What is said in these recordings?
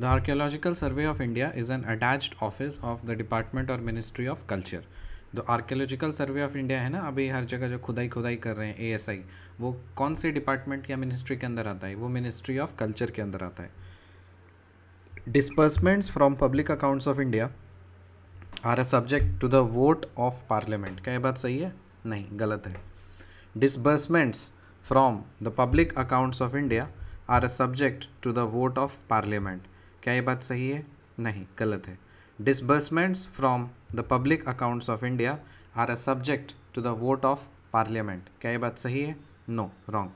The Archaeological Survey of India is an attached office of the Department or Ministry of Culture. जो archaeological survey of India है ना, अभी हर जगह जो खुदाई कर रहे हैं एएसआई, वो कौन से डिपार्टमेंट या मिनिस्ट्री के अंदर आता है? वो मिनिस्ट्री ऑफ कल्चर के अंदर आता है. Disbursements from public accounts of India are a subject to the vote of parliament. क्या ये बात सही है? नहीं, गलत है. Disbursements from the public accounts of India are a subject to the vote of parliament. क्या ये बात सही है? नहीं, गलत है. Disbursements from the public accounts of India are a subject to the vote of Parliament. क्या ये बात सही है? No, wrong.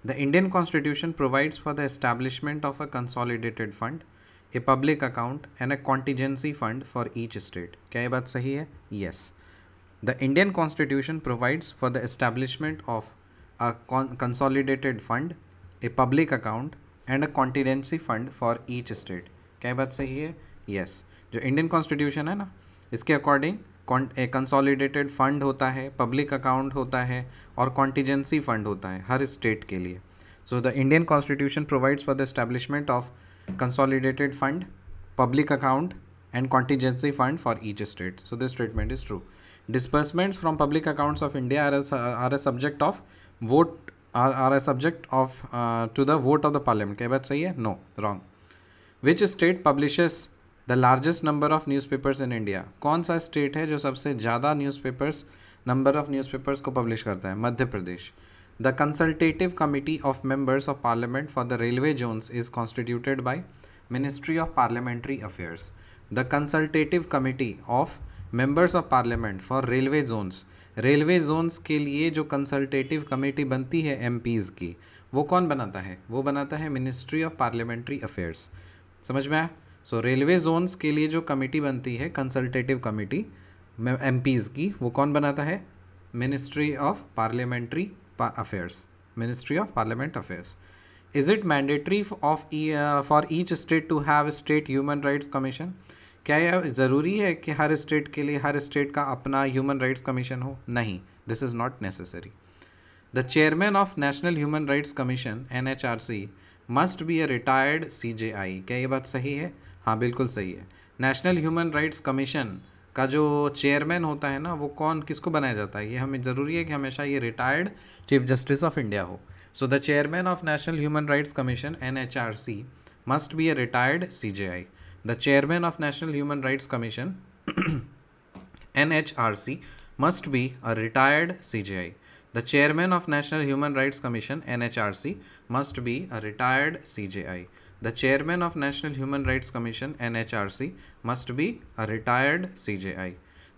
The Indian Constitution provides for the establishment of a consolidated fund, a public account and a contingency fund for each state. क्या ये बात सही है? Yes. The Indian Constitution provides for the establishment of a consolidated fund, a public account and a contingency fund for each state. क्या ये बात सही है? Yes. जो इंडियन कॉन्स्टिट्यूशन है ना, इसके अकॉर्डिंग कंसोलिडेटेड फंड होता है, पब्लिक अकाउंट होता है और कॉन्टीजेंसी फंड होता है हर स्टेट के लिए. So the Indian constitution provides for the establishment of consolidated fund, public account and contingency fund for each state. So this statement is true. Disbursements from public accounts of India are a subject of vote are a subject of to the vote of the parliament. क्या बात सही है? No, wrong. Which state publishes the largest number of newspapers in India. कौन सा स्टेट है जो सबसे ज़्यादा नंबर ऑफ न्यूज़पेपर्स को पब्लिश करता है? Madhya Pradesh. The consultative committee of members of parliament for the railway zones is constituted by ministry of parliamentary affairs. The consultative committee of members of parliament for railway zones के लिए जो consultative committee बनती है MPs की, वो कौन बनाता है? वो बनाता है मिनिस्ट्री ऑफ पार्लियामेंट्री अफेयर्स. समझ में आया? सो रेलवे जोन्स के लिए जो कमेटी बनती है कंसल्टेटिव कमेटी एमपीज़ की, वो कौन बनाता है? Ministry of parliamentary affairs, ministry of parliament affairs. Is it mandatory for each state to have state human rights commission. क्या यह ज़रूरी है कि हर स्टेट के लिए हर स्टेट का अपना ह्यूमन राइट्स कमीशन हो? नहीं, this is not necessary. The chairman of national human rights commission NHRC must be a retired CJI. क्या ये बात सही है? हाँ, बिल्कुल सही है. नेशनल ह्यूमन राइट्स कमीशन का जो चेयरमैन होता है ना, वो किसको बनाया जाता है? ये हमें ज़रूरी है कि हमेशा ये retired chief justice of India हो. So the chairman of national human rights commission NHRC must be a retired CJI. The chairman of national human rights commission NHRC must be a retired CJI. The chairman of National Human Rights Commission NHRC must be a retired CJI. The chairman of National Human Rights Commission NHRC must be a retired CJI.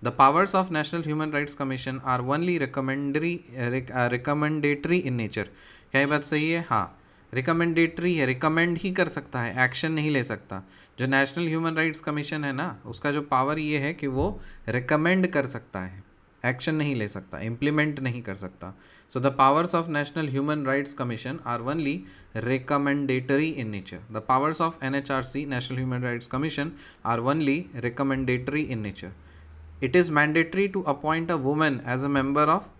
The powers of National Human Rights Commission are only recommendatory in nature. क्या ये बात सही है? हाँ, recommendatory है, recommend ही कर सकता है, एक्शन नहीं ले सकता. जो नेशनल ह्यूमन राइट्स कमीशन है ना, उसका जो पावर ये है कि वो रिकमेंड कर सकता है, एक्शन नहीं ले सकता, इम्प्लीमेंट नहीं कर सकता. So the powers of national human rights commission are only recommendatory in nature. The powers of NHRC national human rights commission are only recommendatory in nature. It is mandatory to appoint a women as a member of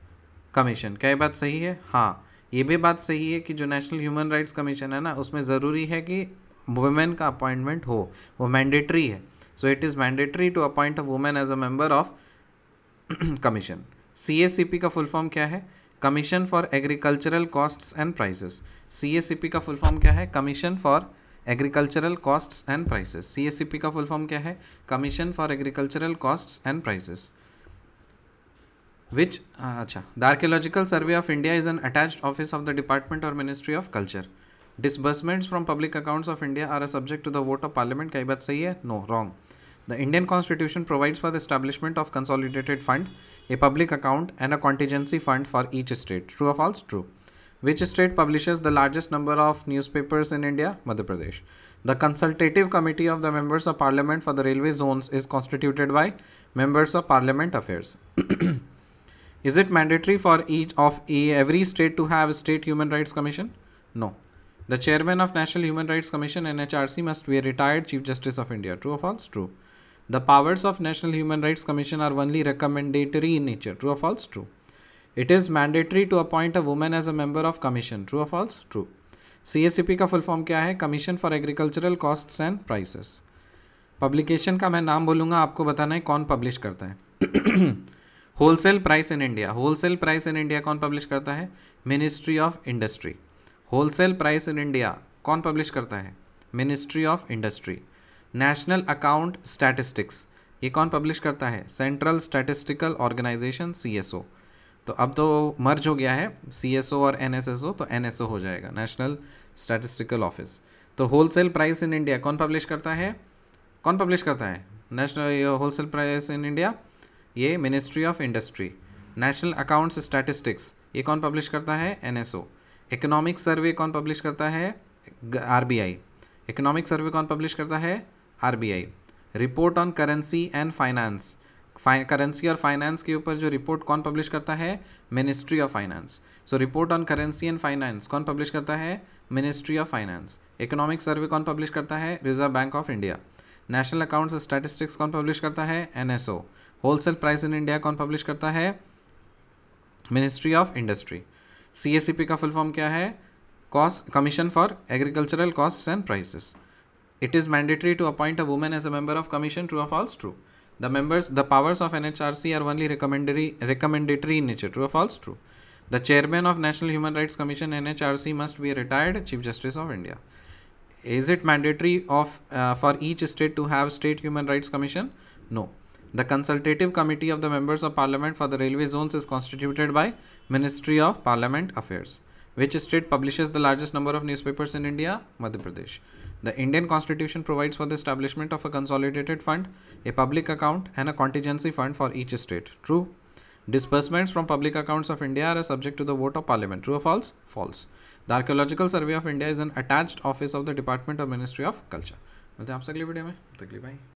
commission. क्या ये बात सही है? हाँ, ये भी बात सही है कि जो नेशनल ह्यूमन राइट्स कमीशन है ना, उसमें ज़रूरी है कि वुमेन का अपॉइंटमेंट हो, वो मैंडेटरी है. So it is mandatory to appoint a women as a member of commission. CACP का फुल फॉर्म क्या है? Commission for agricultural costs and prices. CACP का फुल फॉर्म क्या है? Commission for agricultural costs and prices. CACP का full form क्या है? Commission for agricultural costs and prices. Which the Archaeological Survey of India is an attached office of the Department or Ministry of Culture. Disbursements from public accounts of India are a subject to the vote of Parliament. क्या ये बात सही है? No, wrong. The Indian Constitution provides for the establishment of consolidated fund, a public account and a contingency fund for each state. True or false? True. Which state publishes the largest number of newspapers in India? Madhya Pradesh. The consultative committee of the members of Parliament for the railway zones is constituted by members of Parliament affairs. Is it mandatory for every state to have a state human rights commission? No. The chairman of National Human Rights Commission NHRC must be a retired Chief Justice of India. True or false? True. The powers of National Human Rights Commission are only recommendatory in nature. True or false? True. It is mandatory to appoint a woman as a member of commission. True or false? True. CACP का full form क्या है? Commission for agricultural costs and prices. Publication का मैं नाम बोलूँगा, आपको बताना है कौन पब्लिश करता है। Wholesale price in India, wholesale price in India कौन पब्लिश करता है? Ministry of industry. Wholesale price in India कौन पब्लिश करता है? Ministry of industry. National account statistics, ये कौन पब्लिश करता है? Central statistical organisation, CSO। तो अब तो मर्ज हो गया है CSO और NSSO, तो NSO हो जाएगा, नेशनल स्टैटिस्टिकल ऑफिस। तो होलसेल प्राइस इन इंडिया कौन पब्लिश करता है? कौन पब्लिश करता है national wholesale price in India? ये ministry of industry. National accounts statistics, ये कौन पब्लिश करता है? NSO। इकोनॉमिक सर्वे कौन पब्लिश करता है? RBI। इकोनॉमिक सर्वे कौन पब्लिश करता है? RBI। Report on currency and finance, currency और फाइनेंस के ऊपर जो रिपोर्ट कौन पब्लिश करता है? Ministry of finance. So report on currency and finance कौन पब्लिश करता है? Ministry of finance. Economic survey कौन पब्लिश करता है? Reserve bank of India. National accounts statistics कौन पब्लिश करता है? NSO। Wholesale price in India कौन पब्लिश करता है? Ministry of industry. CACP का फुल फॉर्म क्या है? Commission for agricultural costs and prices. It is mandatory to appoint a woman as a member of commission. True or false? True. The powers of NHRC are only recommendatory in nature. True or false? True. The chairman of National Human Rights Commission (NHRC) must be a retired Chief Justice of India. Is it mandatory for each state to have State Human Rights Commission? No. The consultative committee of the members of Parliament for the railway zones is constituted by Ministry of Parliament Affairs. Which state publishes the largest number of newspapers in India? Madhya Pradesh. The Indian Constitution provides for the establishment of a consolidated fund, a public account, and a contingency fund for each state. True. Disbursements from public accounts of India are subject to the vote of Parliament. True or false? False. The Archaeological Survey of India is an attached office of the Department of Ministry of Culture. मिलते हैं आपसे अगली video में, तक के लिए bye.